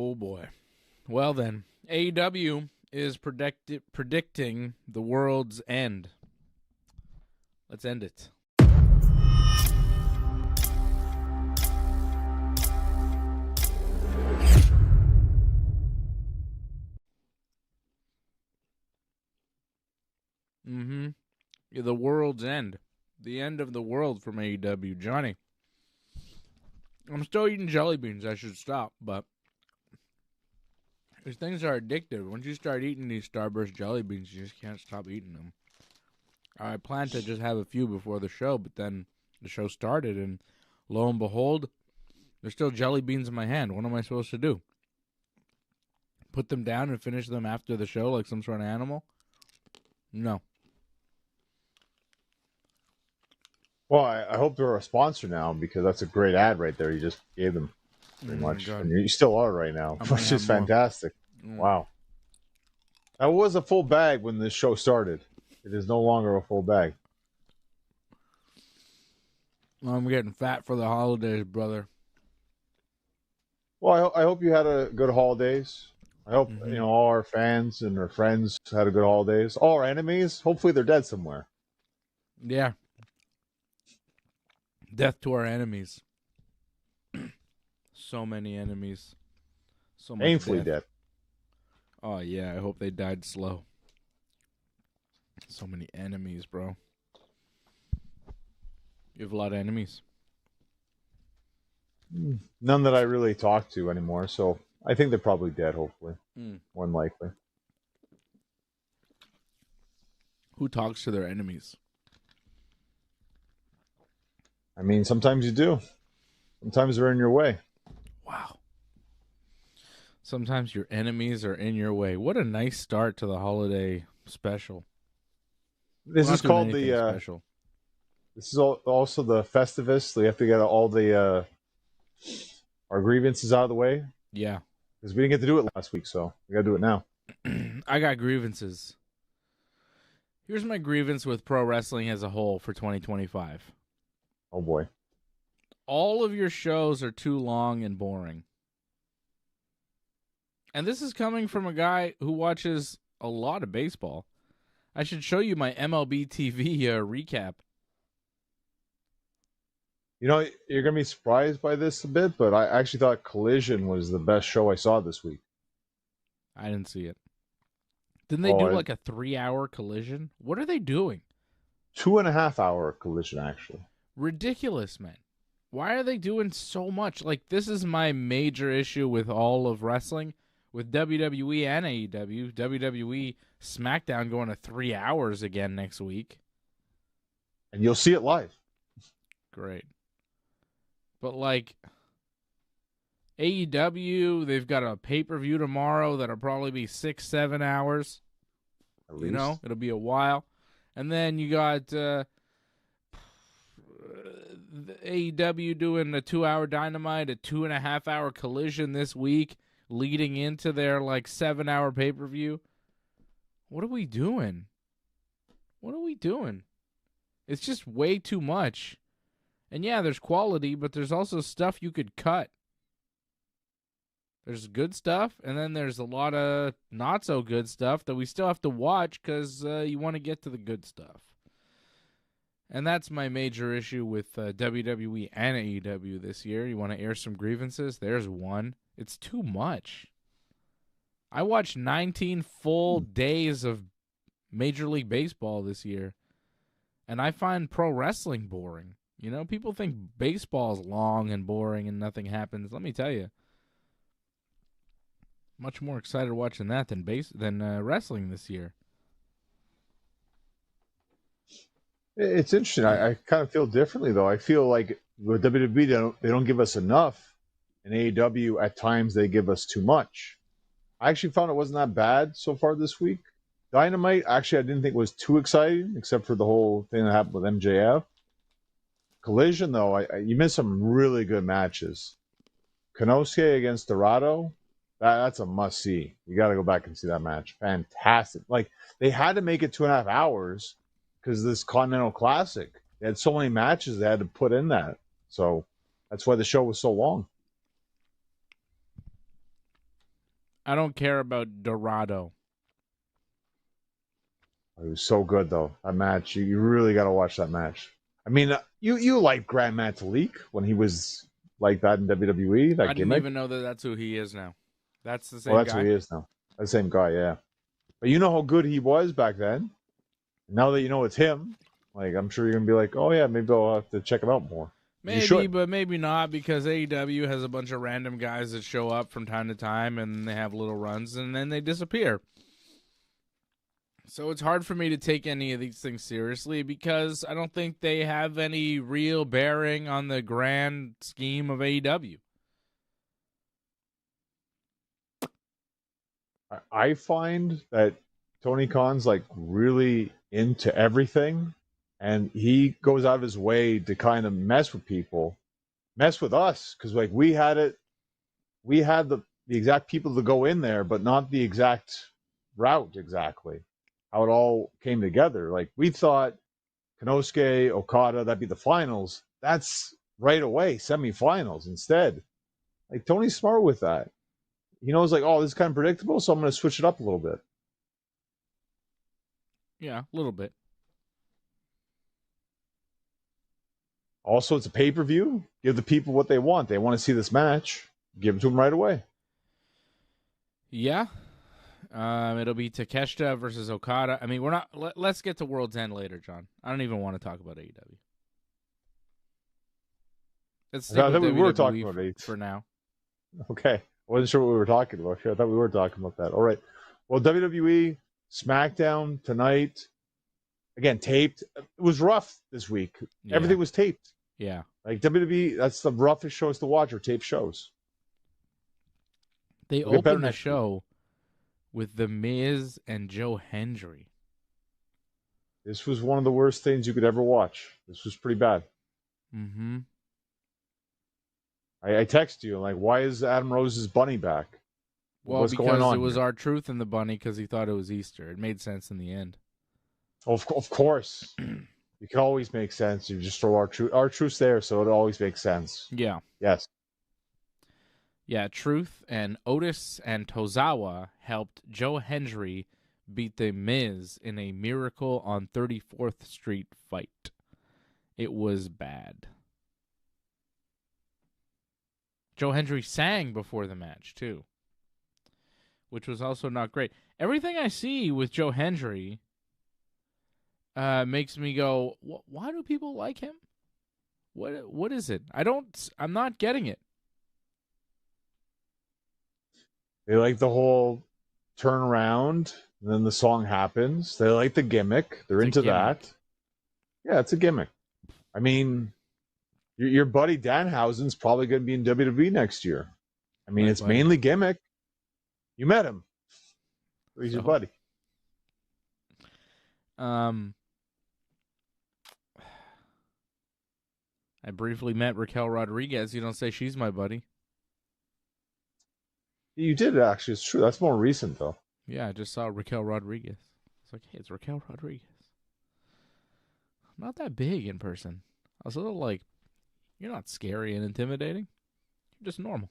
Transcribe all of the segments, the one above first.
Oh, boy. Well, then, AEW is predicting the world's end. Let's end it. Yeah, the world's end. The end of the world from AEW. Johnny, I'm still eating jelly beans. I should stop, but these things are addictive. Once you start eating these Starburst jelly beans, you just can't stop eating them. I planned to just have a few before the show, but then the show started, and lo and behold, there's still jelly beans in my hand. What am I supposed to do? Put them down and finish them after the show like some sort of animal? No. Well, I hope they're a sponsor now, because that's a great ad right there. You just gave them pretty much. And you still are right now, which is fantastic. Wow. That was a full bag when this show started. It is no longer a full bag. I'm getting fat for the holidays, brother. Well, I hope you had a good holidays. I hope all our fans and our friends had a good holidays. All our enemies, hopefully they're dead somewhere. Yeah. Death to our enemies. So many enemies. So much painfully dead. Oh, yeah. I hope they died slow. So many enemies, bro. You have a lot of enemies? None that I really talk to anymore, so I think they're probably dead, hopefully. More than likely. Who talks to their enemies? I mean, sometimes you do. Sometimes they're in your way. Wow. Sometimes your enemies are in your way. What a nice start to the holiday special. This is called the special. This is also the Festivus. So you have to get all the our grievances out of the way. Yeah. Because we didn't get to do it last week, so we got to do it now. I got grievances. Here's my grievance with pro wrestling as a whole for 2025. Oh, boy. All of your shows are too long and boring. And this is coming from a guy who watches a lot of baseball. I should show you my MLB TV recap. You know, you're going to be surprised by this a bit, but I actually thought Collision was the best show I saw this week. I didn't see it. Didn't they do like a 3-hour Collision? What are they doing? 2.5-hour Collision, actually. Ridiculous, man. Why are they doing so much? Like, this is my major issue with all of wrestling, with WWE and AEW. WWE SmackDown going to 3 hours again next week. And you'll see it live. Great. But, like, AEW, they've got a pay-per-view tomorrow that'll probably be 6-7 hours. At least. You know, it'll be a while. And then you got AEW doing a 2-hour Dynamite, a 2.5-hour Collision this week, leading into their, like, 7-hour pay-per-view. What are we doing? What are we doing? It's just way too much. And yeah, there's quality, but there's also stuff you could cut. There's good stuff, and then there's a lot of not-so-good stuff that we still have to watch because you want to get to the good stuff. And that's my major issue with WWE and AEW this year. You want to air some grievances? There's one. It's too much. I watched 19 full days of Major League Baseball this year, and I find pro wrestling boring. You know, people think baseball is long and boring and nothing happens. Let me tell you. Much more excited watching that than wrestling this year. It's interesting. I kind of feel differently, though. I feel like with WWE, they don't give us enough. And AEW, at times, they give us too much. I actually found it wasn't that bad so far this week. Dynamite, actually, I didn't think was too exciting, except for the whole thing that happened with MJF. Collision, though, you missed some really good matches. Konosuke against Dorado, that's a must-see. You got to go back and see that match. Fantastic. Like, they had to make it 2.5 hours because this Continental Classic. They had so many matches they had to put in that. So that's why the show was so long. I don't care about Dorado. It was so good though. That match, you really got to watch that match. I mean, you like Grand Metalik when he was like that in WWE. That I didn't gimmick. even know that that's who he is now. That's the same Well, that's guy? who he is now. That same guy, yeah. But you know how good he was back then. Now that you know it's him, like I'm sure you're gonna be like, oh yeah, maybe I'll have to check him out more. Maybe, but maybe not, because AEW has a bunch of random guys that show up from time to time, and they have little runs, and then they disappear. So it's hard for me to take any of these things seriously, because I don't think they have any real bearing on the grand scheme of AEW. I find that Tony Khan's like really into everything, and he goes out of his way to kind of mess with people, mess with us, because like we had the exact people to go in there, but not the exact route exactly. How it all came together. Like we thought Konosuke, Okada, that'd be the finals. That's right away, semifinals instead. Like Tony's smart with that. He knows like, oh, this is kind of predictable, so I'm going to switch it up a little bit. Yeah, a little bit. Also, it's a pay-per-view. Give the people what they want. They want to see this match. Give it to them right away. Yeah. It'll be Takeshita versus Okada. I mean, we're not. Let's get to World's End later, John. I don't even want to talk about AEW. Let's stick with we were WWE talking about it for now. Okay. I wasn't sure what we were talking about. I thought we were talking about that. All right. Well, WWE, SmackDown tonight. Again, taped. It was rough this week. Yeah. Everything was taped. Yeah. Like WWE, that's the roughest shows to watch, or tape shows. They opened the show with The Miz and Joe Hendry. This was one of the worst things you could ever watch. This was pretty bad. Mm-hmm. I text you, like, why is Adam Rose's bunny back? Well, What's going on it was here? R-Truth in the bunny, because he thought it was Easter. It made sense in the end. Of course. You can always make sense. You just throw R-Truth. R-Truth's there, so it always makes sense. Yeah. Yes. Yeah, Truth and Otis and Tozawa helped Joe Hendry beat The Miz in a Miracle on 34th Street fight. It was bad. Joe Hendry sang before the match, too, which was also not great. Everything I see with Joe Hendry makes me go, why do people like him? What is it? I'm not getting it. They like the whole turnaround, and then the song happens. They like the gimmick. They're into that. Yeah, it's a gimmick. I mean, your buddy Danhausen's probably going to be in WWE next year. I mean, it's mainly gimmick. You met him. He's your buddy. I briefly met Raquel Rodriguez. You don't say she's my buddy. You did, actually. It's true. That's more recent, though. Yeah, I just saw Raquel Rodriguez. It's like, hey, it's Raquel Rodriguez. I'm not that big in person. I was a little like, you're not scary and intimidating. You're just normal.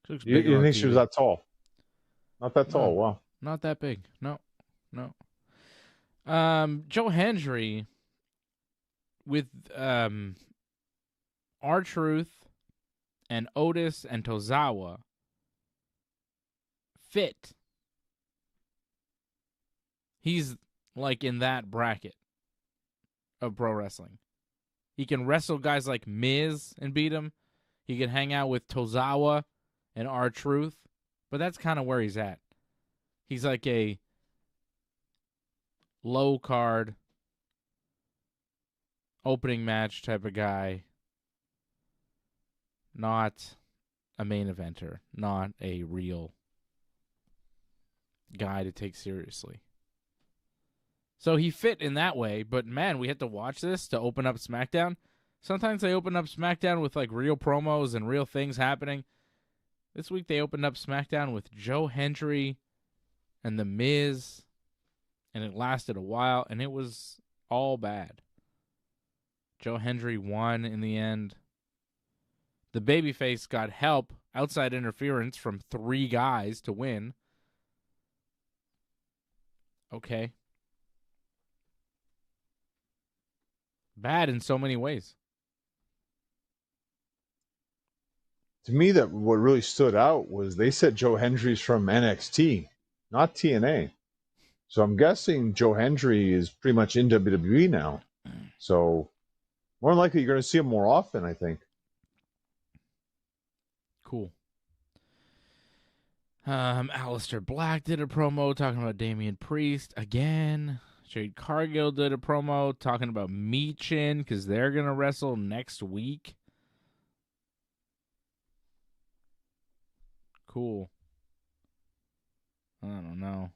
You didn't think she was that tall? Not that tall. No, wow. Not that big. No. Joe Hendry with R-Truth and Otis and Tozawa fit. He's like in that bracket of pro wrestling. He can wrestle guys like Miz and beat him. He can hang out with Tozawa and R-Truth, but that's kind of where he's at. He's like a low card opening match type of guy. Not a main eventer. Not a real guy to take seriously. So he fit in that way, but man, we had to watch this to open up SmackDown. Sometimes they open up SmackDown with like real promos and real things happening. This week they opened up SmackDown with Joe Hendry and The Miz, and it lasted a while, and it was all bad. Joe Hendry won in the end. The babyface got help, outside interference from 3 guys to win. Okay. Bad in so many ways. To me, that what really stood out was they said Joe Hendry's from NXT, not TNA. So I'm guessing Joe Hendry is pretty much in WWE now. So more than likely you're going to see him more often, I think. Cool. Aleister Black did a promo talking about Damian Priest again. Jade Cargill did a promo talking about Meechin because they're going to wrestle next week. Cool. I don't know.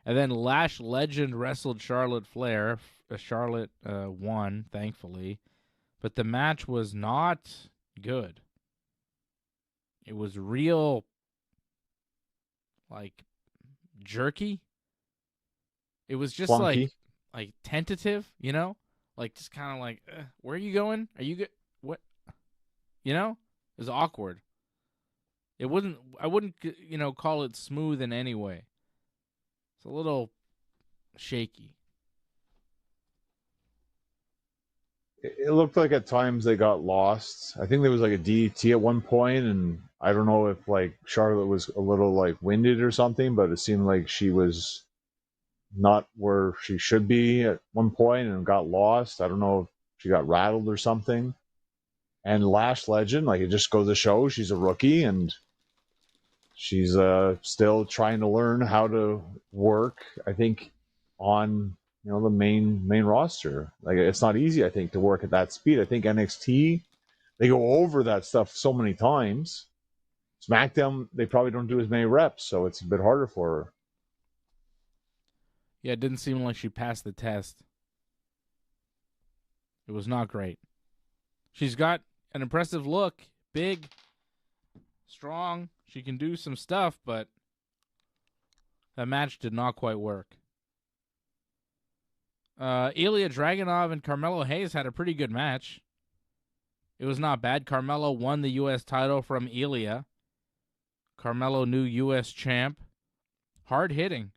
And then Lash Legend wrestled Charlotte Flair. Charlotte won, thankfully. But the match was not good. It was real, like, jerky. It was just Clunky. like tentative, you know? Like, just kind of like, where are you going? Are you good? What? You know? It was awkward. I wouldn't, call it smooth in any way. It's a little shaky. It looked like at times they got lost. I think there was like a DDT at one point, and I don't know if like Charlotte was a little like winded or something, but it seemed like she was not where she should be at one point and got lost. I don't know if she got rattled or something. And Lash Legend, like, it just goes to show she's a rookie and she's still trying to learn how to work, I think, on the main roster. Like, it's not easy, I think, to work at that speed. I think NXT, they go over that stuff so many times. SmackDown, they probably don't do as many reps, so it's a bit harder for her. Yeah, it didn't seem like she passed the test. It was not great. She's got an impressive look, big, strong. She can do some stuff, but that match did not quite work. Ilja Dragunov and Carmelo Hayes had a pretty good match. It was not bad. Carmelo won the U.S. title from Ilja. Carmelo, new U.S. champ. Hard hitting.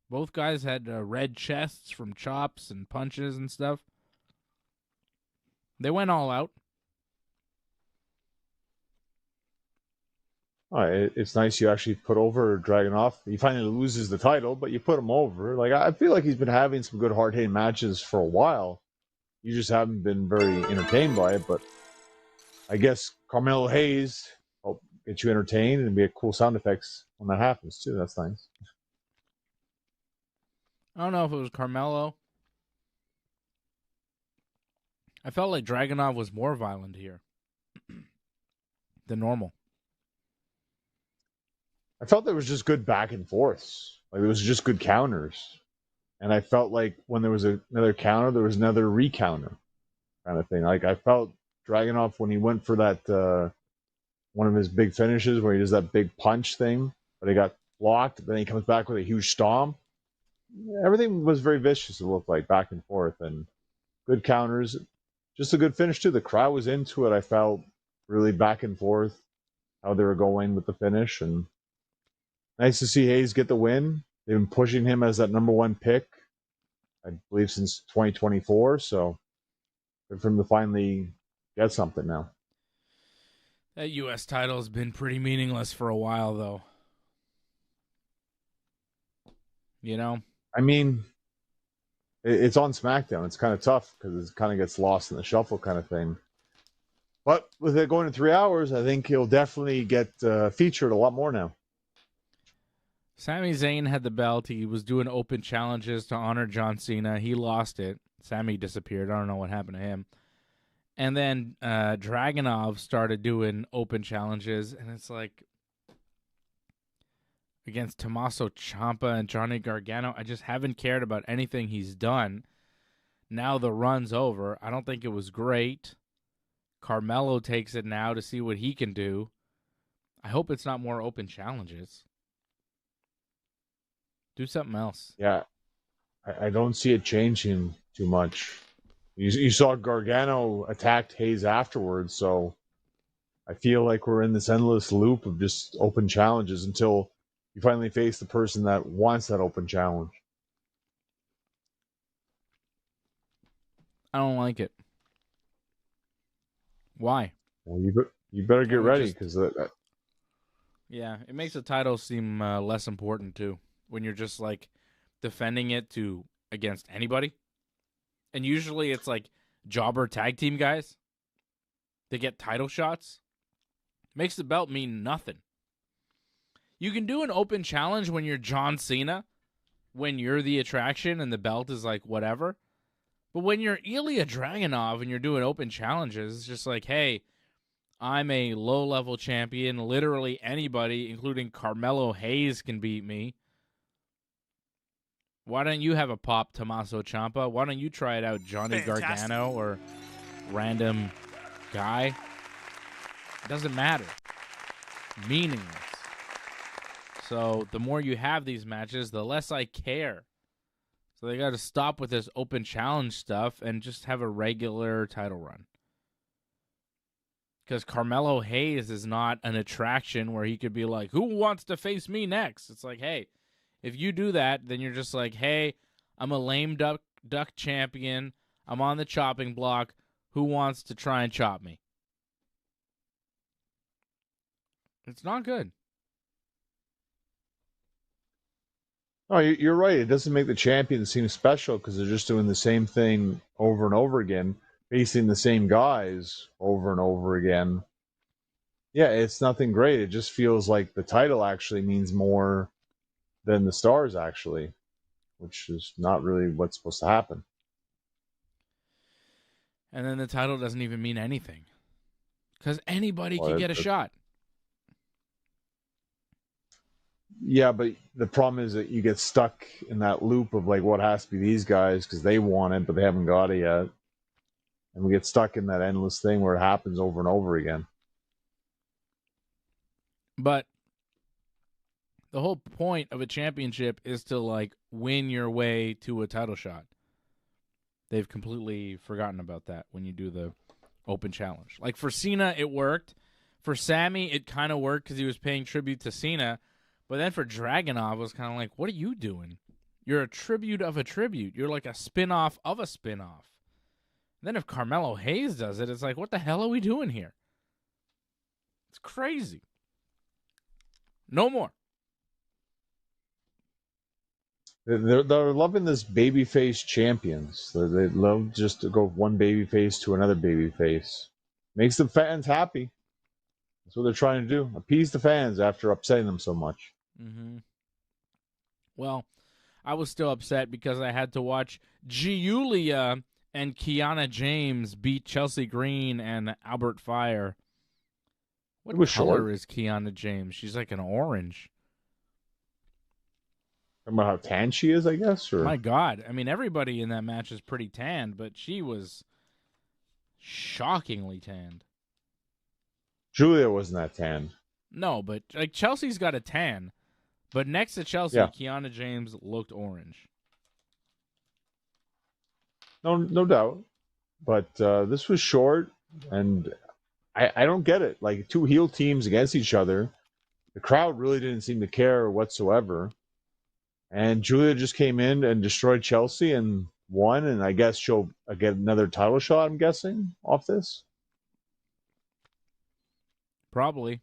Both guys had red chests from chops and punches and stuff. They went all out. It's nice you actually put over Dragunov. He finally loses the title, but you put him over. Like, I feel like he's been having some good hard-hitting matches for a while. You just haven't been very entertained by it, but I guess Carmelo Hayes will get you entertained and be a cool sound effects when that happens, too. That's nice. I don't know if it was Carmelo. I felt like Dragunov was more violent here than normal. I felt there was just good back and forths. Like, it was just good counters. And I felt like when there was another counter, there was another recounter kind of thing. Like, I felt Dragunov when he went for that, one of his big finishes where he does that big punch thing, but he got blocked, then he comes back with a huge stomp. Everything was very vicious, it looked like, back and forth, and good counters. Just a good finish, too. The crowd was into it. I felt really back and forth how they were going with the finish, and nice to see Hayes get the win. They've been pushing him as that number 1 pick, I believe, since 2024, so good for him to finally get something now. That U.S. title has been pretty meaningless for a while, though. You know? I mean, it's on SmackDown. It's kind of tough because it kind of gets lost in the shuffle kind of thing. But with it going to 3 hours, I think he'll definitely get featured a lot more now. Sami Zayn had the belt. He was doing open challenges to honor John Cena. He lost it. Sami disappeared. I don't know what happened to him. And then Dragunov started doing open challenges, and it's like against Tommaso Ciampa and Johnny Gargano. I just haven't cared about anything he's done. Now the run's over. I don't think it was great. Carmelo takes it now to see what he can do. I hope it's not more open challenges. Do something else. Yeah, I don't see it changing too much. You saw Gargano attacked Hayes afterwards, so I feel like we're in this endless loop of just open challenges until you finally face the person that wants that open challenge. I don't like it. Why? Well, you better get ready because yeah, it makes the title seem less important too when you're just like defending it against anybody. And usually it's like jobber tag team guys. They get title shots. Makes the belt mean nothing. You can do an open challenge when you're John Cena, when you're the attraction and the belt is like whatever. But when you're Ilja Dragunov and you're doing open challenges, it's just like, hey, I'm a low-level champion. Literally anybody, including Carmelo Hayes, can beat me. Why don't you have a pop, Tommaso Ciampa? Why don't you try it out, Johnny Gargano or random guy? It doesn't matter. Meaningless. So the more you have these matches, the less I care. So they got to stop with this open challenge stuff and just have a regular title run. Because Carmelo Hayes is not an attraction where he could be like, who wants to face me next? It's like, hey, if you do that, then you're just like, hey, I'm a lame duck champion. I'm on the chopping block. Who wants to try and chop me? It's not good. Oh, you're right. It doesn't make the champion seem special because they're just doing the same thing over and over again, facing the same guys over and over again. Yeah, it's nothing great. It just feels like the title actually means more than the stars actually, which is not really what's supposed to happen. And then the title doesn't even mean anything because anybody can get a shot. Yeah, but the problem is that you get stuck in that loop of like what has to be these guys because they want it, but they haven't got it yet. And we get stuck in that endless thing where it happens over and over again. But the whole point of a championship is to like win your way to a title shot. They've completely forgotten about that when you do the open challenge. Like for Cena, it worked. For Sammy, it kind of worked because he was paying tribute to Cena. But then for Dragunov, it was kind of like, what are you doing? You're a tribute of a tribute. You're like a spin-off of a spin-off. Then if Carmelo Hayes does it, it's like, what the hell are we doing here? It's crazy. No more. They're loving this babyface champions. They love just to go one babyface to another babyface. Makes the fans happy. That's what they're trying to do. Appease the fans after upsetting them so much. Mm-hmm. Well, I was still upset because I had to watch Giulia and Kiana James beat Chelsea Green and Albert Fire. What color is Kiana James? She's like an orange. Remember how tan she is, I guess? Or... My God. I mean, everybody in that match is pretty tanned, but she was shockingly tanned. Julia wasn't that tan. No, but like Chelsea's got a tan. But next to Chelsea, Kiana James looked orange. No doubt. But this was short, and I don't get it. Like, two heel teams against each other. The crowd really didn't seem to care whatsoever. And Julia just came in and destroyed Chelsea and won, and I guess she'll get another title shot, I'm guessing, off this. Probably.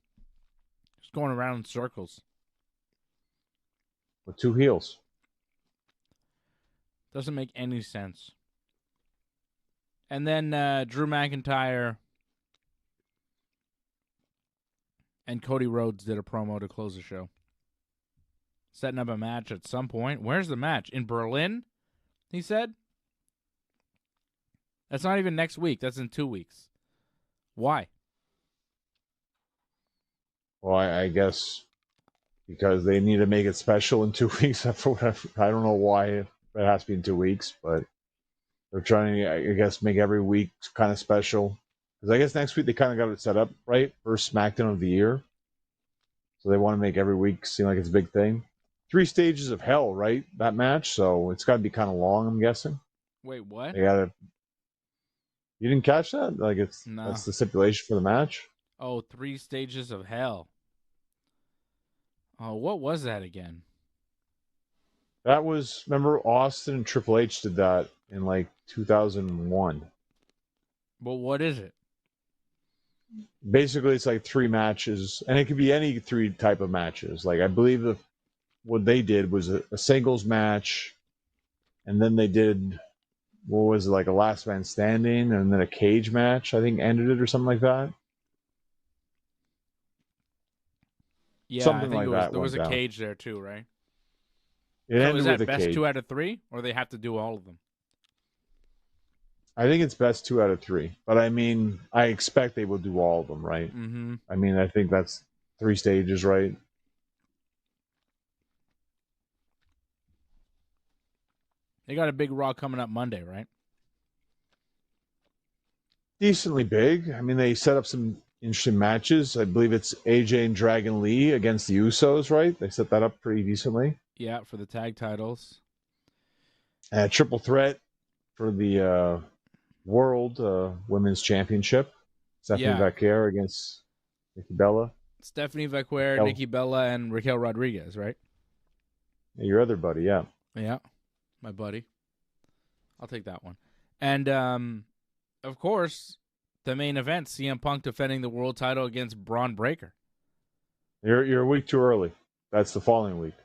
Just going around in circles. With two heels. Doesn't make any sense. And then Drew McIntyre and Cody Rhodes did a promo to close the show. Setting up a match at some point. Where's the match? In Berlin, he said? That's not even next week. That's in 2 weeks. Why? Well, I guess because they need to make it special in 2 weeks. I don't know why it has to be in 2 weeks, but they're trying to, I guess, make every week kind of special. Because I guess next week they kind of got it set up, right? First SmackDown of the year. So they want to make every week seem like it's a big thing. 3 stages of hell, right? That match. So it's got to be kind of long, I'm guessing. Wait, what? They gotta. You didn't catch that? Like that's the stipulation for the match. Oh, 3 Stages of Hell. Oh, what was that again? That was, remember, Austin and Triple H did that in like 2001. But what is it? Basically, it's like 3 matches, and it could be any 3 type of matches. Like I believe what they did was a singles match, and then they did, what was it, like a last man standing, and then a cage match, I think, ended it or something like that. Yeah, Something I think like it was. that There was went a down. cage there too, right? It So ended is with that a best cage. 2 out of 3, or they have to do all of them? I think it's best 2 out of 3, but I mean, I expect they will do all of them, right? Mm-hmm. I mean, I think that's 3 stages, right? They got a big Raw coming up Monday, right? Decently big. I mean, they set up some interesting matches. I believe it's AJ and Dragon Lee against the Usos, right? They set that up pretty decently. Yeah, for the tag titles. Triple threat for the World Women's Championship. Stephanie Vaquer against Nikki Bella. Stephanie Vaquer, Nikki Bella, and Raquel Rodriguez, right? Your other buddy, yeah. Yeah, my buddy. I'll take that one. And, of course, the main event, CM Punk defending the world title against Braun Breaker. You're a week too early. That's the following week.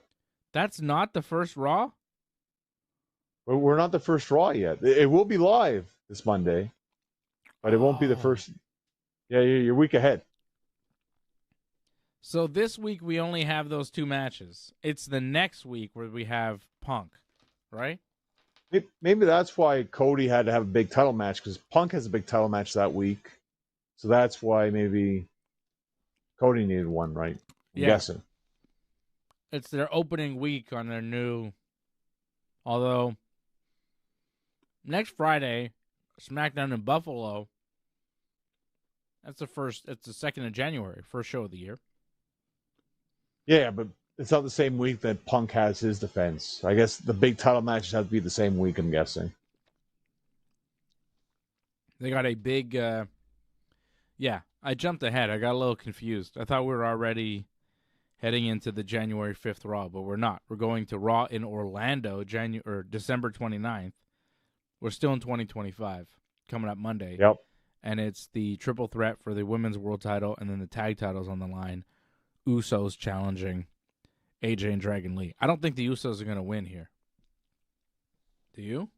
That's not the first Raw? But we're not the first Raw yet. It will be live this Monday, but it won't be the first. Yeah, you're a week ahead. So this week we only have those 2 matches. It's the next week where we have Punk, right? Maybe that's why Cody had to have a big title match, because Punk has a big title match that week. So that's why maybe Cody needed one, right? I'm guessing. It's their opening week on their new. Although, next Friday, SmackDown in Buffalo. That's the 2nd of January, first show of the year. Yeah, but it's not the same week that Punk has his defense. I guess the big title matches have to be the same week, I'm guessing. They got a big... yeah, I jumped ahead. I got a little confused. I thought we were already heading into the January 5th Raw, but we're not. We're going to Raw in Orlando, December 29th. We're still in 2025, coming up Monday. Yep. And it's the triple threat for the women's world title and then the tag titles on the line. Usos challenging AJ and Dragon Lee. I don't think the Usos are going to win here. Do you?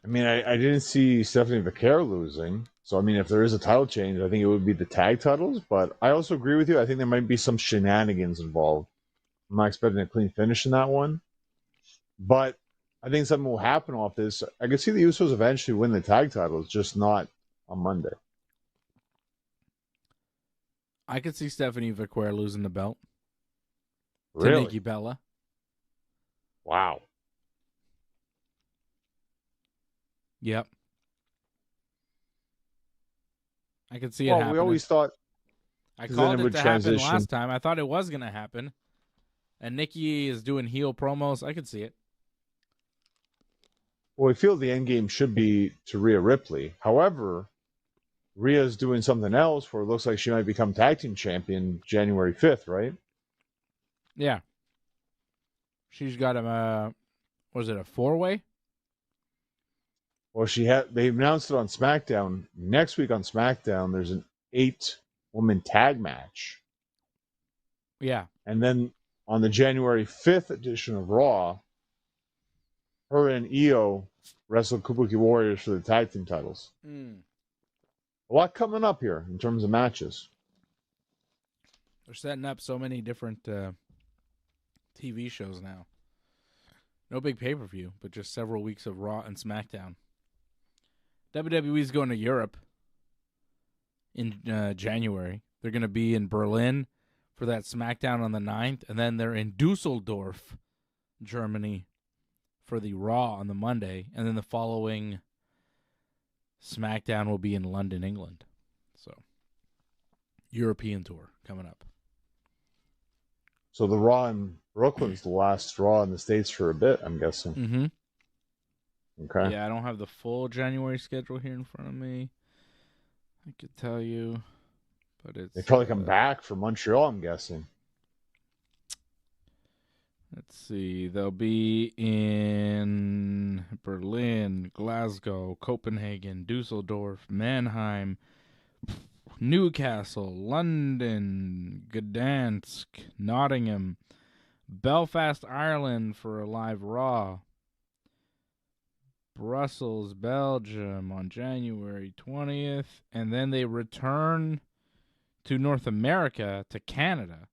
I mean, I didn't see Stephanie Vaquer losing. So, I mean, if there is a title change, I think it would be the tag titles. But I also agree with you. I think there might be some shenanigans involved. I'm not expecting a clean finish in that one. But I think something will happen off this. I could see the Usos eventually win the tag titles, just not on Monday. I could see Stephanie Vaquer losing the belt to Really? Nikki Bella. Wow. Yep. I could see it happening. We always thought I called it to happen last time. I thought it was going to happen. And Nikki is doing heel promos. I could see it. Well, we feel the end game should be to Rhea Ripley. However, Rhea's doing something else where it looks like she might become tag team champion January 5th, right? Yeah. She's got a, was it a 4-way? Well, they announced it on SmackDown. Next week on SmackDown, there's an 8-woman tag match. Yeah. And then on the January 5th edition of Raw, her and Io wrestled Kabuki Warriors for the tag team titles. A lot coming up here in terms of matches. They're setting up so many different TV shows now. No big pay-per-view, but just several weeks of Raw and SmackDown. WWE's going to Europe in January. They're going to be in Berlin for that SmackDown on the 9th, and then they're in Dusseldorf, Germany, for the Raw on the Monday, and then the following SmackDown will be in London, England. So, European tour coming up. So the Raw in Brooklyn's the last Raw in the States for a bit, I'm guessing. Mm-hmm. Okay. Yeah, I don't have the full January schedule here in front of me. I could tell you, but it's... They probably come back from Montreal, I'm guessing. Let's see. They'll be in Berlin, Glasgow, Copenhagen, Dusseldorf, Mannheim, Newcastle, London, Gdansk, Nottingham, Belfast, Ireland for a live Raw, Brussels, Belgium on January 20th, and then they return to North America, to Canada,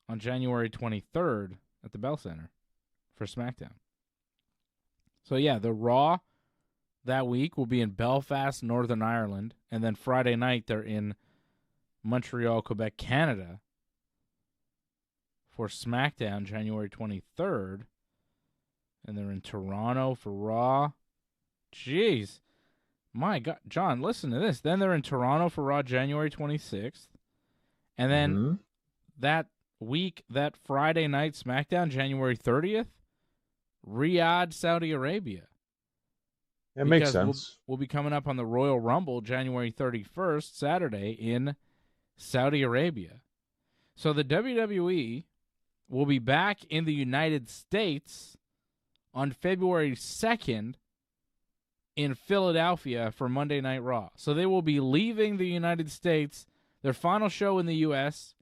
on January 23rd at the Bell Center for SmackDown. So yeah, the Raw that week will be in Belfast, Northern Ireland, and then Friday night they're in Montreal, Quebec, Canada for SmackDown January 23rd, and they're in Toronto for Raw. Jeez. My God, John, listen to this. Then they're in Toronto for Raw January 26th, and then that week, that Friday night SmackDown January 30th, Riyadh, Saudi Arabia. That makes sense. We'll be coming up on the Royal Rumble January 31st, Saturday, in Saudi Arabia. So the WWE will be back in the United States on February 2nd in Philadelphia for Monday Night Raw. So they will be leaving the United States, their final show in the U.S.,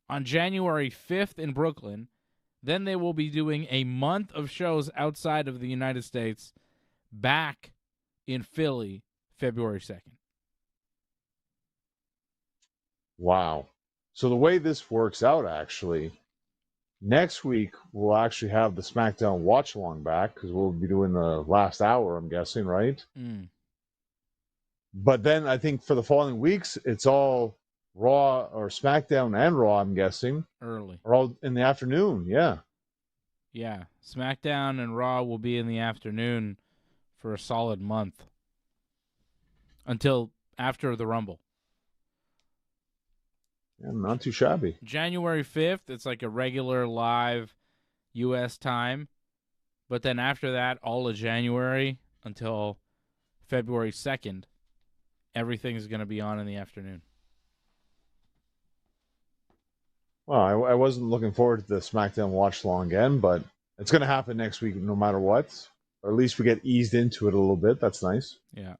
on January 5th in Brooklyn. Then they will be doing a month of shows outside of the United States back in Philly February 2nd. Wow. So the way this works out, actually, next week we'll actually have the SmackDown watch along back because we'll be doing the last hour, I'm guessing, right? But then I think for the following weeks, it's all Raw or SmackDown and Raw, I'm guessing. Early. Or all in the afternoon, yeah. Yeah. SmackDown and Raw will be in the afternoon for a solid month. Until after the Rumble. Yeah, not too shabby. January 5th, it's like a regular live U.S. time. But then after that, all of January until February 2nd, everything's going to be on in the afternoon. Well, I wasn't looking forward to the SmackDown watch along again, but it's going to happen next week no matter what. Or at least we get eased into it a little bit. That's nice. Yeah.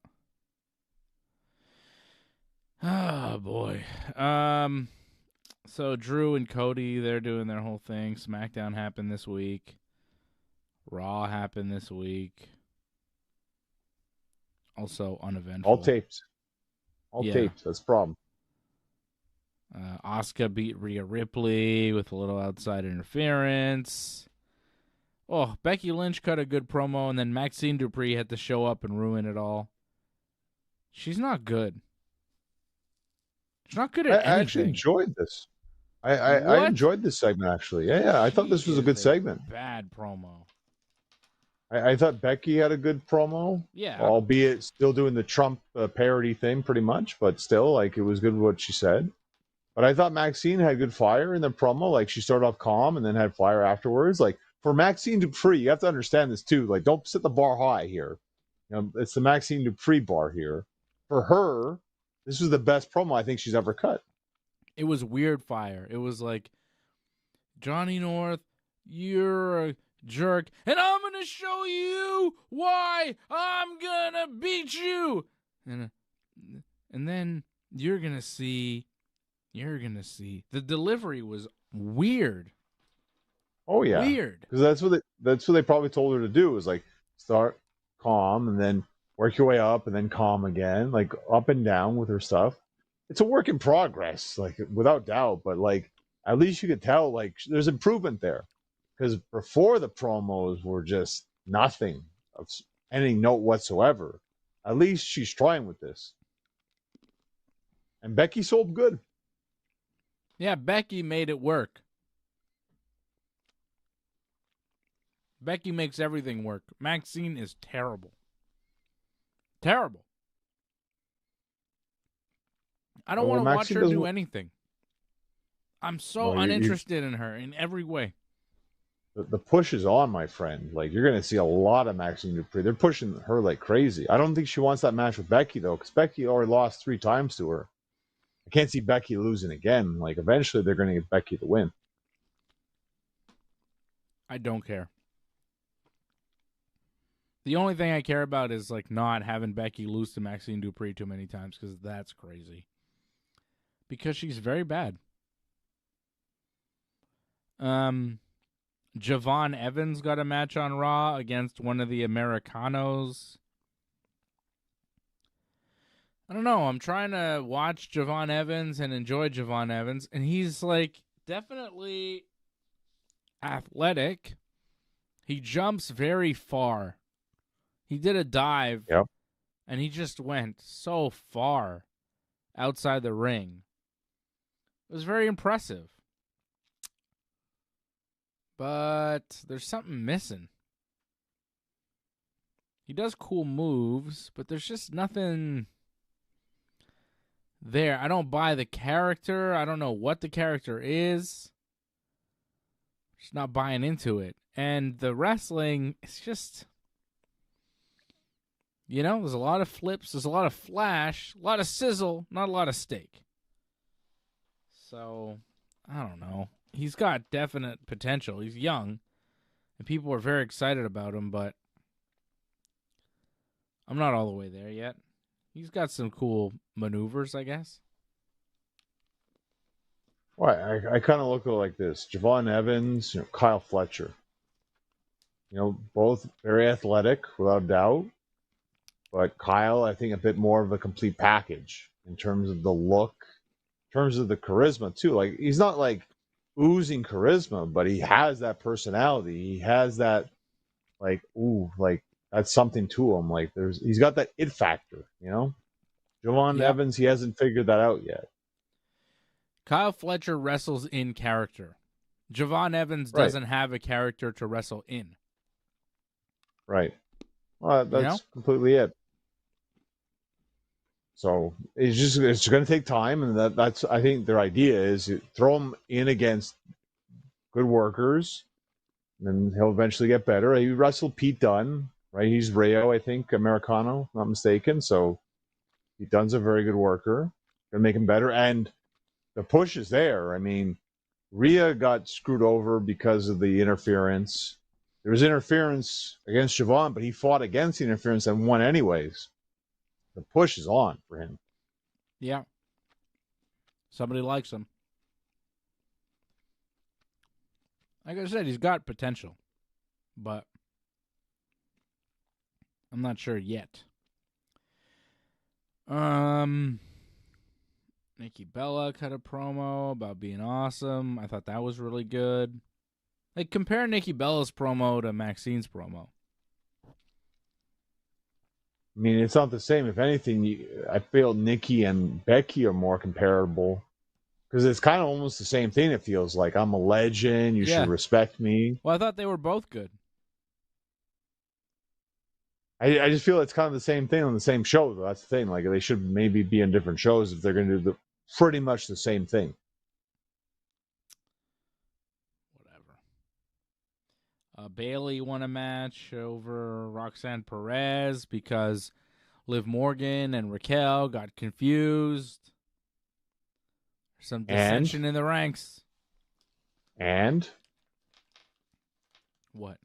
Oh, boy. So Drew and Cody, they're doing their whole thing. SmackDown happened this week. Raw happened this week. Also uneventful. All taped. All taped. That's the problem. Asuka beat Rhea Ripley with a little outside interference. Oh, Becky Lynch cut a good promo, and then Maxine Dupree had to show up and ruin it all. She's not good. She's not good at anything. I actually enjoyed this. I enjoyed this segment, actually. Yeah. I thought this was a good segment. Bad promo. I thought Becky had a good promo. Yeah. Albeit still doing the Trump parody thing pretty much, but still, like, it was good what she said. But I thought Maxine had good fire in the promo. Like, she started off calm and then had fire afterwards. Like, for Maxine Dupree, you have to understand this too. Like, don't set the bar high here. You know, it's the Maxine Dupree bar here. For her, this was the best promo I think she's ever cut. It was weird fire. It was like, Johnny North, you're a jerk, and I'm going to show you why I'm going to beat you. And then you're going to see. The delivery was weird. Oh, yeah. Weird. Because that's what they probably told her to do, is like start calm and then work your way up and then calm again, like up and down with her stuff. It's a work in progress, like, without doubt, but like at least you could tell like there's improvement there. Because before, the promos were just nothing of any note whatsoever. At least she's trying with this. And Becky sold good. Yeah, Becky made it work. Becky makes everything work. Maxine is terrible. Terrible. I don't want to watch her do anything. I'm so uninterested in her in every way. the push is on, my friend. Like, you're going to see a lot of Maxine Dupree. They're pushing her like crazy. I don't think she wants that match with Becky, though, because Becky already lost 3 times to her. I can't see Becky losing again. Like, eventually they're going to get Becky to win. I don't care. The only thing I care about is like not having Becky lose to Maxine Dupree too many times, because that's crazy. Because she's very bad. Jevon Evans got a match on Raw against one of the Americanos. I don't know. I'm trying to watch Jevon Evans and enjoy Jevon Evans, and he's like definitely athletic. He jumps very far. He did a dive, Yep. and he just went so far outside the ring. It was very impressive. But there's something missing. He does cool moves, but there's just nothing there. I don't buy the character. I don't know what the character is. Just not buying into it. And the wrestling, it's just, you know, there's a lot of flips, there's a lot of flash, a lot of sizzle, not a lot of steak. So, I don't know. He's got definite potential. He's young, and people are very excited about him, but I'm not all the way there yet. He's got some cool maneuvers, I guess. Well, I kind of look at it like this. Jevon Evans, Kyle Fletcher. Both very athletic, without a doubt. But Kyle, I think, a bit more of a complete package in terms of the look, in terms of the charisma, too. Like, he's not, like, oozing charisma, but he has that personality. He has that, like, that's something to him. Like, he's got that it factor, Jevon Evans, he hasn't figured that out yet. Kyle Fletcher wrestles in character. Jevon Evans doesn't have a character to wrestle in. Right. Well, that's completely it. So it's going to take time, and that's I think their idea is to throw him in against good workers, and then he'll eventually get better. He wrestled Pete Dunne, right? He's Rio, I think, Americano, if not mistaken. So Pete Dunne's a very good worker. Going to make him better, and the push is there. I mean, Rhea got screwed over because of the interference. There was interference against Jevon, but he fought against the interference and won anyways. The push is on for him. Yeah. Somebody likes him. Like I said, he's got potential, but I'm not sure yet. Nikki Bella cut a promo about being awesome. I thought that was really good. Like, compare Nikki Bella's promo to Maxine's promo. I mean, it's not the same. If anything, I feel Nikki and Becky are more comparable because it's kind of almost the same thing. It feels like I'm a legend. You should respect me. Well, I thought they were both good. I just feel it's kind of the same thing on the same show. Though. That's the thing. Like, they should maybe be in different shows if they're going to do pretty much the same thing. Bayley won a match over Roxanne Perez because Liv Morgan and Raquel got confused. There's some dissension in the ranks. And? What?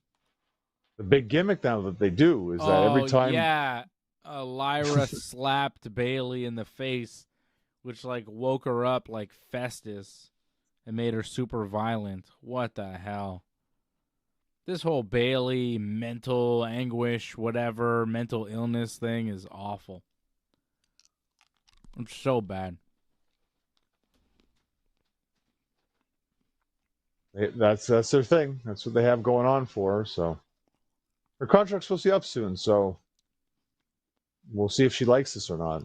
The big gimmick now that they do is that every time... yeah. Lyra slapped Bayley in the face, which woke her up like Festivus and made her super violent. What the hell? This whole Bayley mental anguish, whatever, mental illness thing is awful. It's so bad. That's their thing. That's what they have going on for her. So her contract's supposed to be up soon. So we'll see if she likes this or not.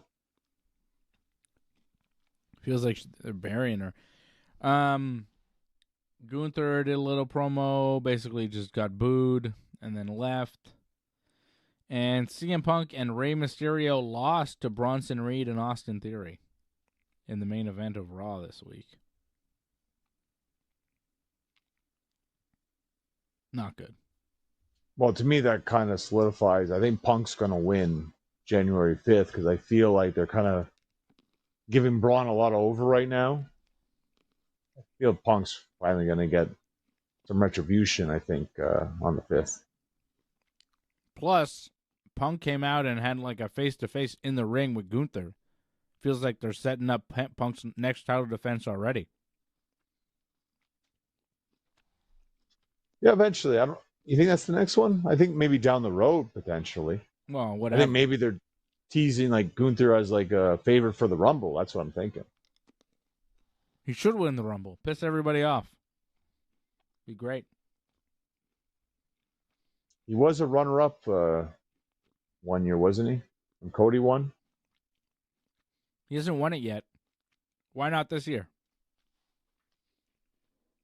Feels like they're burying her. Gunther did a little promo, basically just got booed and then left. And CM Punk and Rey Mysterio lost to Bronson Reed and Austin Theory in the main event of Raw this week. Not good. Well, to me, that kind of solidifies. I think Punk's going to win January 5th because I feel like they're kind of giving Braun a lot of over right now. I feel Punk's finally going to get some retribution, I think, on the 5th. Plus, Punk came out and had like a face-to-face in the ring with Gunther. Feels like they're setting up Punk's next title defense already. Yeah, eventually. You think that's the next one? I think maybe down the road, potentially. Well, whatever. I think maybe they're teasing like Gunther as like a favorite for the Rumble. That's what I'm thinking. He should win the Rumble. Piss everybody off. Be great. He was a runner-up 1 year, wasn't he? When Cody won? He hasn't won it yet. Why not this year?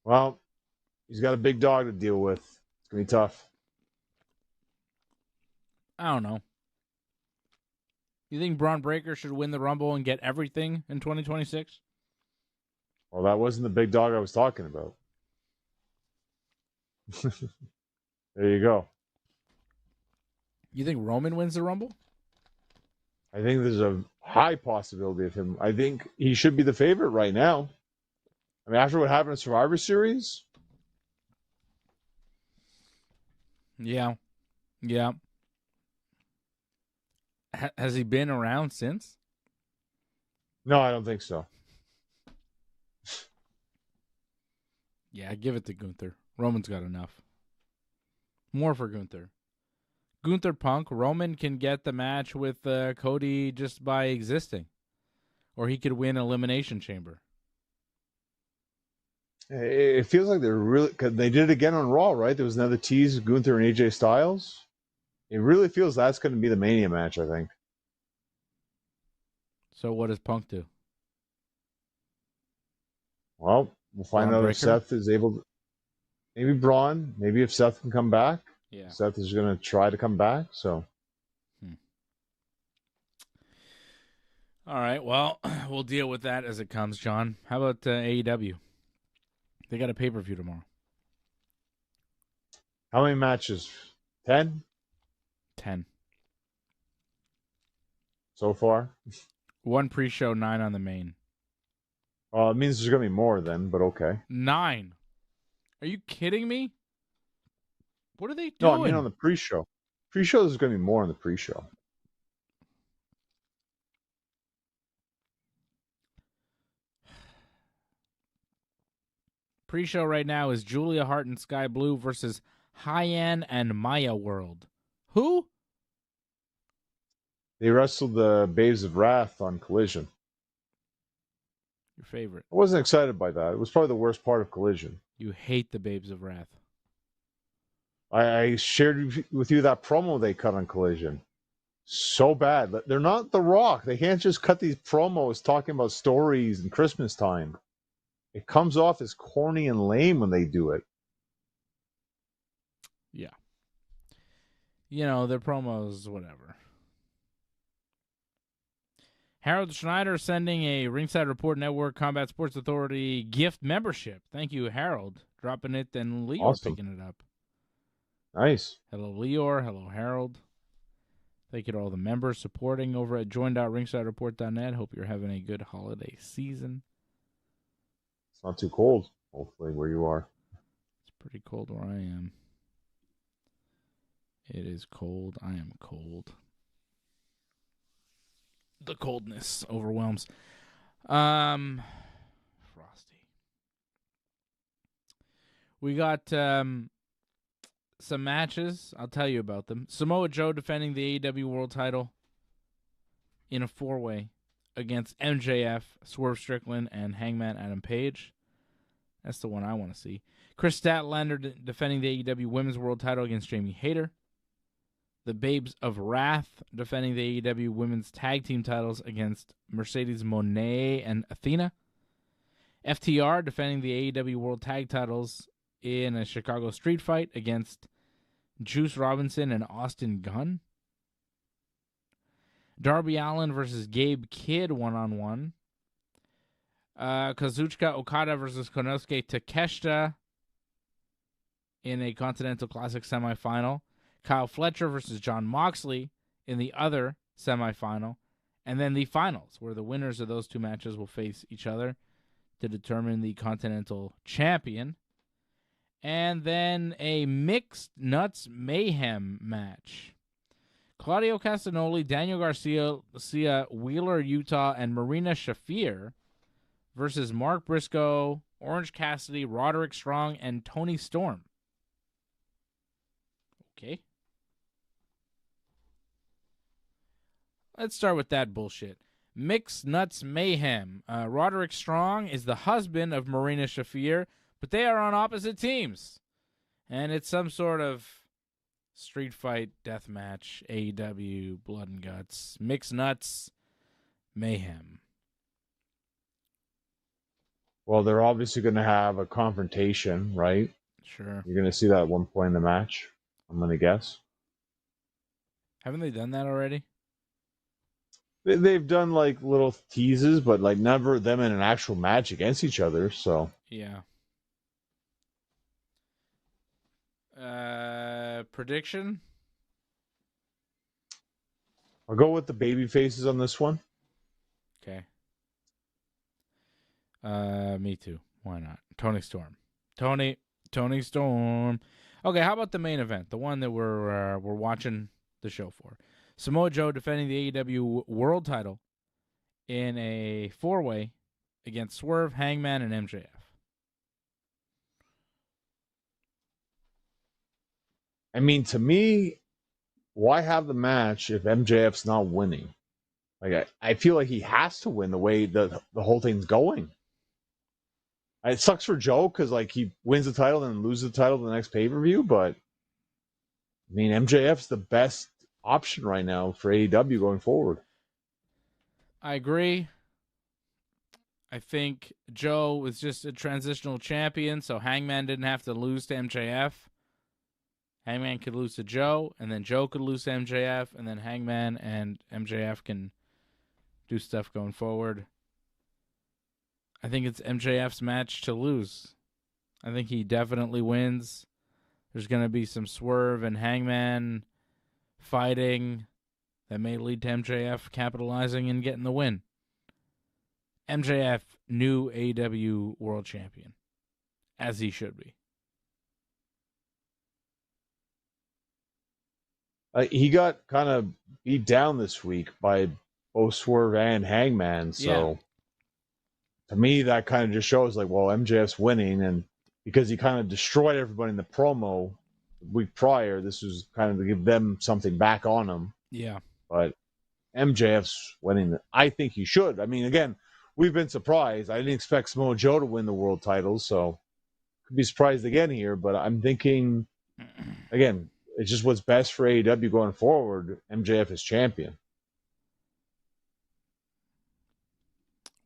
Well, he's got a big dog to deal with. It's going to be tough. I don't know. You think Braun Breaker should win the Rumble and get everything in 2026? Well, that wasn't the big dog I was talking about. There you go. You think Roman wins the Rumble? I think there's a high possibility of him. I think he should be the favorite right now. I mean, after what happened in Survivor Series? Yeah. Yeah. Has he been around since? No, I don't think so. Yeah, give it to Gunther. Roman's got enough. More for Gunther. Gunther Punk, Roman can get the match with Cody just by existing. Or he could win Elimination Chamber. It feels like they're really... Cause they did it again on Raw, right? There was another tease, Gunther and AJ Styles. It really feels that's going to be the Mania match, I think. So what does Punk do? Well, we'll find out if Seth is able to... Maybe Braun. Maybe if Seth can come back. Yeah. Seth is going to try to come back, so... All right, well, we'll deal with that as it comes, John. How about AEW? They got a pay-per-view tomorrow. How many matches? 10? 10. So far? 1 pre-show, 9 on the main. It means there's going to be more then, but okay. 9. Are you kidding me? What are they doing? No, I mean on the pre-show. Pre-show, there's going to be more on the pre-show. Pre-show right now is Julia Hart and Sky Blue versus Hyan and Maya World. Who? They wrestled the Babes of Wrath on Collision. Your favorite. I wasn't excited by that. It was probably the worst part of Collision. You hate the Babes of Wrath. I shared with you that promo they cut on Collision. So bad. They're not The Rock. They can't just cut these promos talking about stories and Christmas time. It comes off as corny and lame when they do it. Yeah. You know, their promos, whatever. Harold Schneider sending a Ringside Report Network Combat Sports Authority gift membership. Thank you, Harold. Dropping it and Leor Awesome. picking it up. Nice. Hello, Leor. Hello, Harold. Thank you to all the members supporting over at join.ringsidereport.net. Hope you're having a good holiday season. It's not too cold, hopefully, where you are. It's pretty cold where I am. It is cold. I am cold. The coldness overwhelms. Frosty. We got some matches. I'll tell you about them. Samoa Joe defending the AEW World Title in a 4-way against MJF, Swerve Strickland, and Hangman Adam Page. That's the one I want to see. Chris Statlander defending the AEW Women's World Title against Jamie Hayter. The Babes of Wrath defending the AEW Women's Tag Team titles against Mercedes Moné and Athena. FTR defending the AEW World Tag titles in a Chicago street fight against Juice Robinson and Austin Gunn. Darby Allin versus Gabe Kidd 1-on-1. Kazuchika Okada versus Konosuke Takeshita in a Continental Classic semifinal. Kyle Fletcher versus John Moxley in the other semifinal. And then the finals, where the winners of those two matches will face each other to determine the Continental Champion. And then a Mixed Nuts Mayhem match. Claudio Castagnoli, Daniel Garcia, Wheeler Utah, and Marina Shafir versus Mark Briscoe, Orange Cassidy, Roderick Strong, and Tony Storm. Okay. Let's start with that bullshit. Mixed Nuts Mayhem. Roderick Strong is the husband of Marina Shafir, but they are on opposite teams. And it's some sort of street fight, death match, AEW, blood and guts. Mixed Nuts Mayhem. Well, they're obviously going to have a confrontation, right? Sure. You're going to see that at one point in the match, I'm going to guess. Haven't they done that already? They've done like little teases, but like never them in an actual match against each other. So yeah. Prediction? I'll go with the baby faces on this one. Okay. Me too. Why not? Tony Storm. Tony Storm. Okay, how about the main event? The one that we're watching the show for. Samoa Joe defending the AEW World Title in a 4-way against Swerve, Hangman, and MJF. I mean, to me, why have the match if MJF's not winning? Like, I feel like he has to win the way the whole thing's going. It sucks for Joe because like he wins the title and loses the title the next pay-per-view, but I mean, MJF's the best option right now for AEW going forward. I agree. I think Joe was just a transitional champion, so Hangman didn't have to lose to MJF. Hangman could lose to Joe, and then Joe could lose to MJF, and then Hangman and MJF can do stuff going forward. I think it's MJF's match to lose. I think he definitely wins. There's going to be some Swerve and Hangman fighting that may lead to MJF capitalizing and getting the win. MJF, new AEW World Champion, as he should be. He got kind of beat down this week by both Swerve and Hangman, so to me that kind of just shows like, well, MJF's winning, and because he kind of destroyed everybody in the promo the week prior, this was kind of to give them something back on him. Yeah. But MJF's winning. I think he should. I mean, again, we've been surprised. I didn't expect Samoa Joe to win the world title, so could be surprised again here. But I'm thinking, again, it's just what's best for AEW going forward. MJF is champion.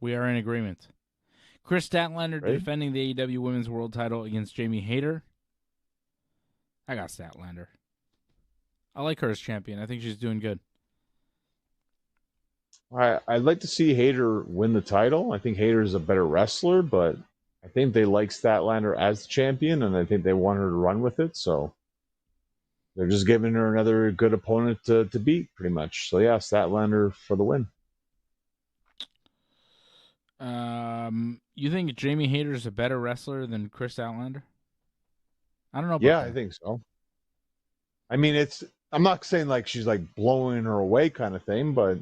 We are in agreement. Chris Statlander defending the AEW Women's World Title against Jamie Hayter. I got Statlander. I like her as champion. I think she's doing good. I'd like to see Hayter win the title. I think Hayter is a better wrestler, but I think they like Statlander as the champion, and I think they want her to run with it. So they're just giving her another good opponent to beat, pretty much. So yeah, Statlander for the win. You think Jamie Hayter is a better wrestler than Chris Statlander? I don't know. Yeah, I think so. I mean, I'm not saying like she's like blowing her away kind of thing, but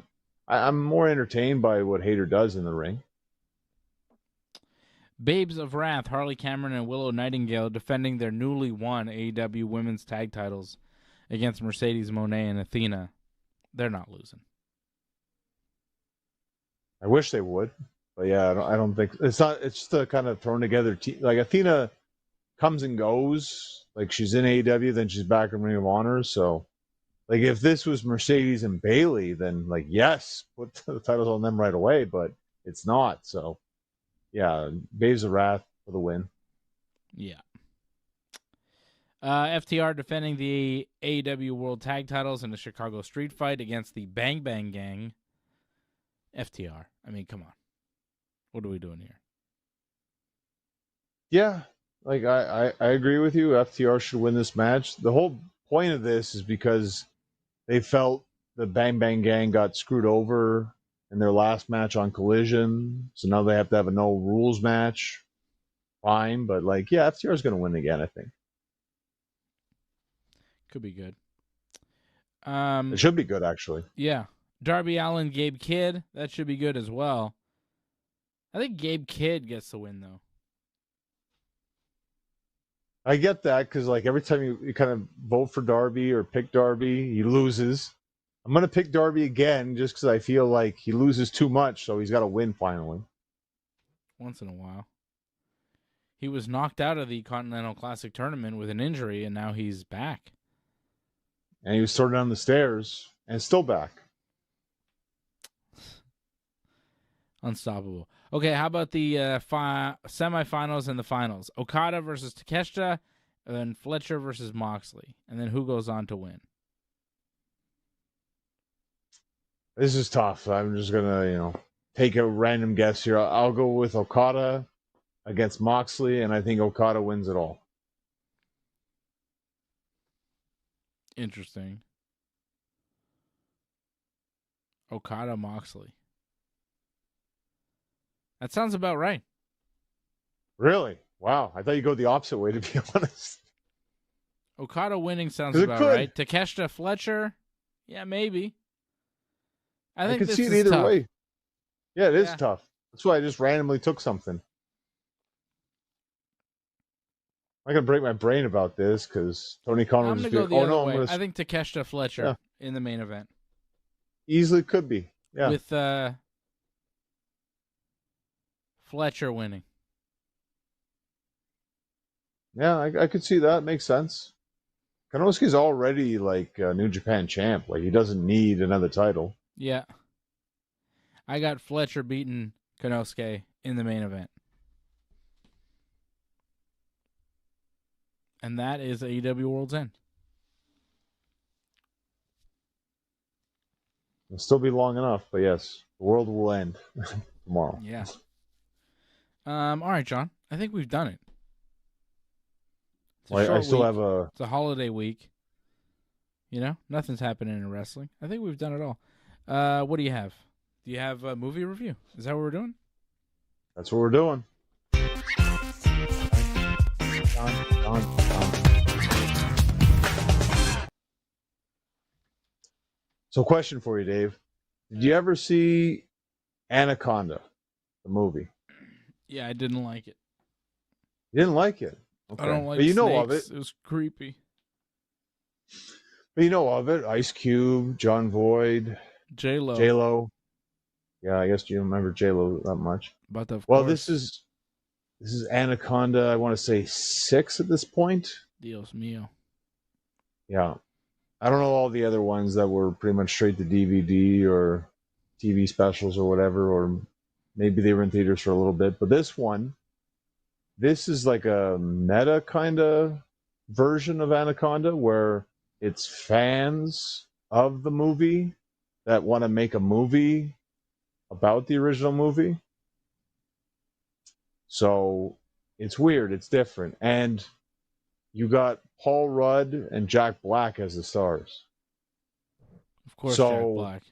I'm more entertained by what Hayter does in the ring. Babes of Wrath, Harley Cameron and Willow Nightingale defending their newly won AEW Women's Tag Titles against Mercedes Moné and Athena. They're not losing. I wish they would, but yeah, I don't think it's not. It's just a kind of thrown together team. Like Athena comes and goes. Like she's in AEW, then she's back in Ring of Honor. So, like if this was Mercedes and Bayley, then like yes, put the titles on them right away. But it's not. So, yeah, Babes of Wrath for the win. Yeah. FTR defending the AEW World Tag Titles in the Chicago Street Fight against the Bang Bang Gang. FTR. I mean, come on. What are we doing here? Yeah. Like I agree with you. FTR should win this match. The whole point of this is because they felt the Bang Bang Gang got screwed over in their last match on Collision, so now they have to have a no rules match. Fine, but like, yeah, FTR is going to win again. I think Could be good. it should be good, actually. Yeah. Darby Allin, Gabe Kidd. That should be good as well. I think Gabe Kidd gets the win, though. I get that because like every time you kind of vote for Darby or pick Darby, he loses. I'm going to pick Darby again just because I feel like he loses too much, so he's got to win finally. Once in a while. He was knocked out of the Continental Classic tournament with an injury, and now he's back. And he was thrown down the stairs and still back. Unstoppable. Okay, how about the semifinals and the finals? Okada versus Takeshita, and then Fletcher versus Moxley. And then who goes on to win? This is tough. I'm just going to, take a random guess here. I'll go with Okada against Moxley, and I think Okada wins it all. Interesting. Okada Moxley. That sounds about right. Really? Wow. I thought you'd go the opposite way, to be honest. Okada winning sounds about right. Takeshita Fletcher? Yeah, maybe. I think could this see it is either tough. way. Yeah, it is tough. That's why I just randomly took something. I'm going to break my brain about this because Tony Khan I'm will going just to be go like, the oh, other no, way. I think Takeshita Fletcher in the main event. Easily could be. Yeah. With Fletcher winning. Yeah, I could see that. Makes sense. Kanosuke's already like a New Japan champ. Like, he doesn't need another title. Yeah. I got Fletcher beating Konosuke in the main event. And that is AEW World's End. It'll still be long enough, but yes, the world will end tomorrow. Yeah. All right, John. I think we've done it. Well, I still have a... It's a holiday week. Nothing's happening in wrestling. I think we've done it all. What do you have? Do you have a movie review? Is that what we're doing? That's what we're doing. So, question for you, Dave. Did you ever see Anaconda, the movie? Yeah, I didn't like it. You didn't like it? Okay. I don't like but you snakes. know of it. It was creepy. But you know of it. Ice Cube, John Voight, J-Lo. Yeah, I guess you don't remember J-Lo that much. But of course. This is Anaconda, I want to say 6 at this point. Dios mío. Yeah. I don't know all the other ones that were pretty much straight to DVD or TV specials or whatever, or maybe they were in theaters for a little bit. But this is like a meta kind of version of Anaconda where it's fans of the movie that want to make a movie about the original movie. So it's weird. It's different. And you got Paul Rudd and Jack Black as the stars. Of course, Jack Black.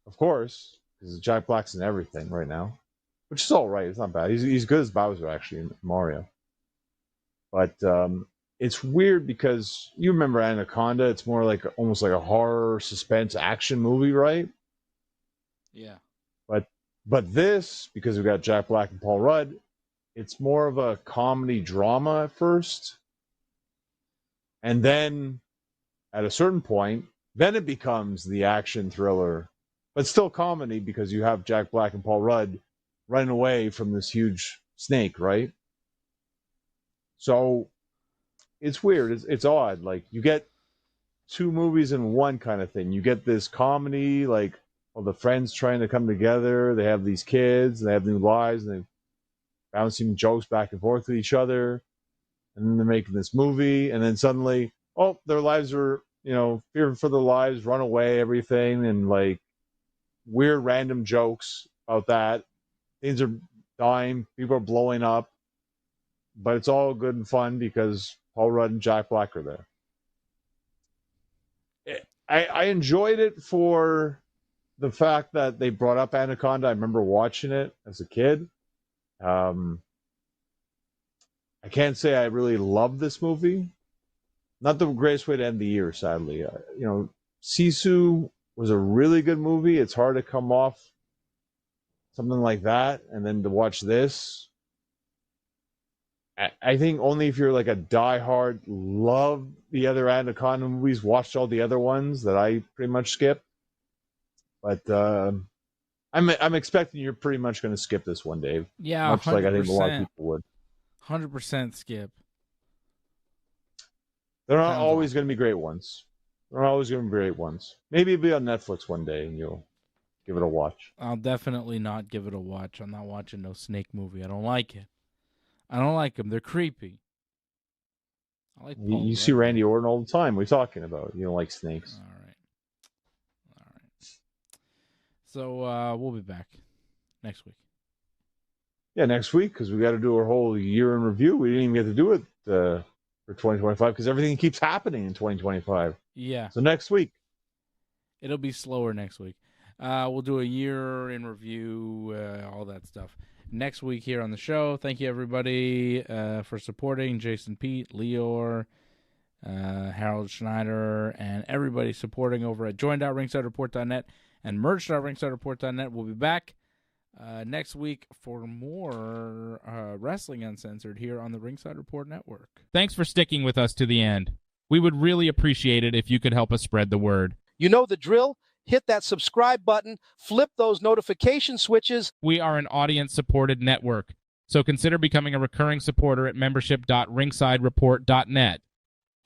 Of course, because Jack Black's in everything right now, which is all right. It's not bad. He's good as Bowser, actually, in Mario. But it's weird because you remember Anaconda. It's more like almost like a horror, suspense, action movie, right? Yeah. But this, because we got Jack Black and Paul Rudd, it's more of a comedy drama at first. And then at a certain point, then it becomes the action thriller, but still comedy because you have Jack Black and Paul Rudd running away from this huge snake, right? So it's weird. It's odd. Like, you get 2 movies in one kind of thing. You get this comedy, like, all the friends trying to come together. They have these kids, and they have new lives, and they're bouncing jokes back and forth with each other. And then they're making this movie, and then suddenly, their lives are, fearing for their lives, run away, everything, and like weird random jokes about that. Things are dying, people are blowing up. but it's all good and fun because Paul Rudd and Jack Black are there. I enjoyed it for the fact that they brought up Anaconda. I remember watching it as a kid. I can't say I really loved this movie. Not the greatest way to end the year, sadly. Sisu was a really good movie. It's hard to come off something like that and then to watch this. I think only if you're like a diehard, love the other Anaconda movies, watched all the other ones that I pretty much skipped. But I'm expecting you're pretty much going to skip this one, Dave. Yeah, much 100%. like I think a lot of people would. 100% skip. They're not always going to be great ones. They're always going to be great ones. Maybe it'll be on Netflix one day and you'll give it a watch. I'll definitely not give it a watch. I'm not watching no snake movie. I don't like it. I don't like them. They're creepy. I like you see Randy Orton all the time. We're talking about. You don't like snakes. All right. So we'll be back next week. Yeah, next week, because we got to do our whole year in review. We didn't even get to do it for 2025 because everything keeps happening in 2025. Yeah. So next week. It'll be slower next week. We'll do a year in review, all that stuff. Next week here on the show. Thank you, everybody, for supporting Jason Pete, Leor, Harold Schneider, and everybody supporting over at join.ringsidereport.net and merch.ringsidereport.net. We'll be back next week for more Wrestling Uncensored here on the Ringside Report Network. Thanks for sticking with us to the end. We would really appreciate it if you could help us spread the word. You know the drill. Hit that subscribe button, flip those notification switches. We are an audience-supported network, so consider becoming a recurring supporter at membership.ringsidereport.net.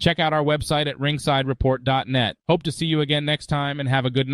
Check out our website at ringsidereport.net. Hope to see you again next time, and have a good night.